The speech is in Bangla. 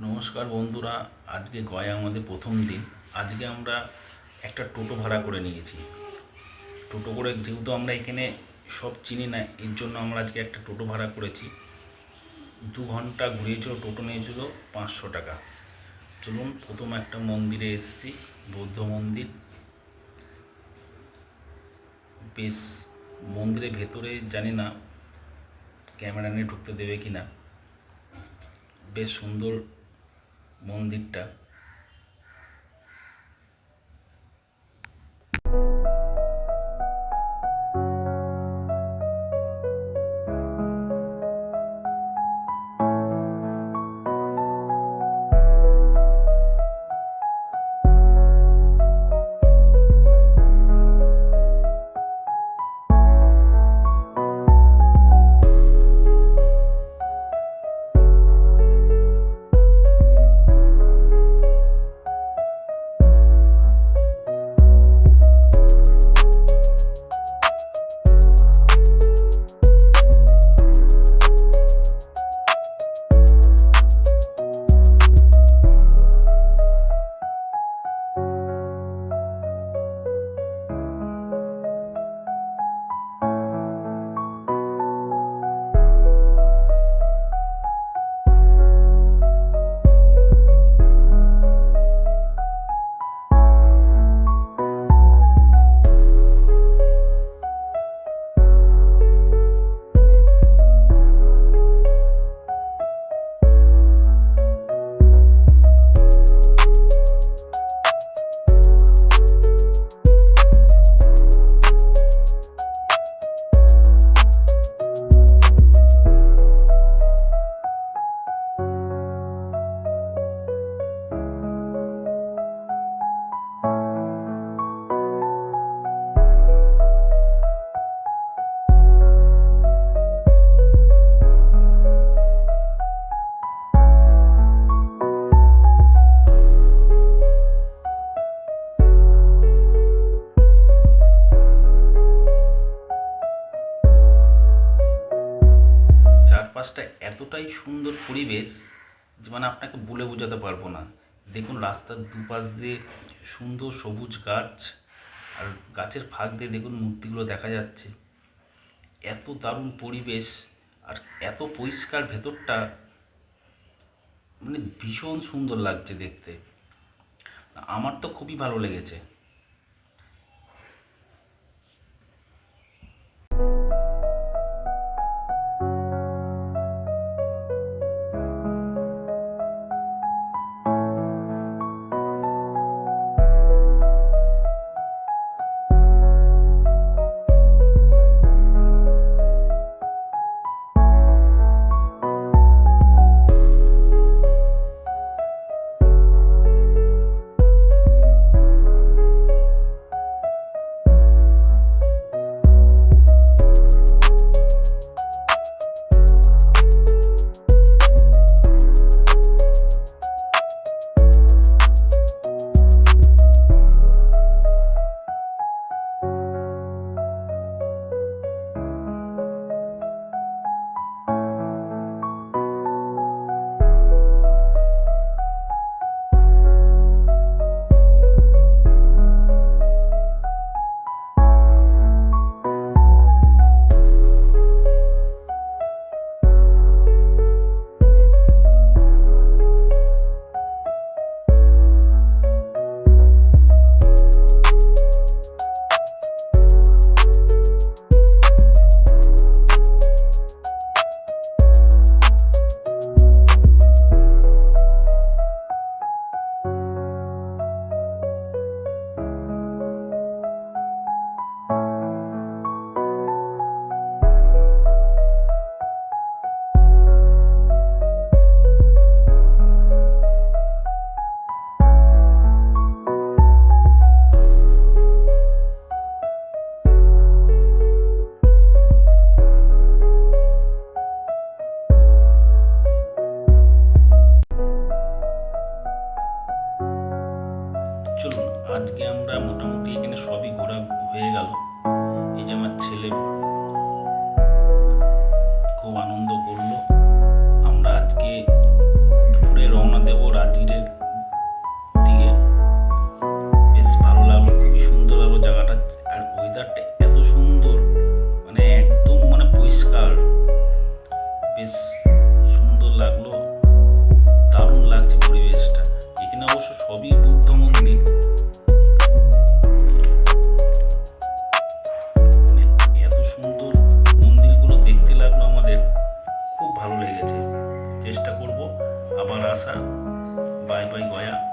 নমস্কার বন্ধুরা, আজকে গয়া আমাদের প্রথম দিন। আজকে আমরা একটা টোটো ভাড়া করে নিয়েছি। টোটো করে যেহেতু আমরা এখানে সব চিনি না, এর জন্য আমরা আজকে একটা টোটো ভাড়া করেছি। 2 ঘন্টা ঘুরিয়েছিল, টোটো নিয়েছিল 500 টাকা। চলুন, প্রথম একটা মন্দিরে এসেছি, বৌদ্ধ মন্দির। বেশ, মন্দিরের ভেতরে জানি না ক্যামেরা নিয়ে ঢুকতে দেবে কি না। বেশ সুন্দর মন্দিরটা। চারপাশটা এতটাই সুন্দর পরিবেশ যে আপনাকে বলে বোঝাতে পারবো না। দেখুন, রাস্তার দুপাশ দিয়ে সুন্দর সবুজ গাছ, আর গাছের ফাঁক দিয়ে দেখুন মূর্তিগুলো দেখা যাচ্ছে। এত দারুণ পরিবেশ, আর এত পরিষ্কার ভেতরটা, ভীষণ সুন্দর লাগছে দেখতে। আমার তো খুবই ভালো লেগেছে। আসা। Bye bye Gaya.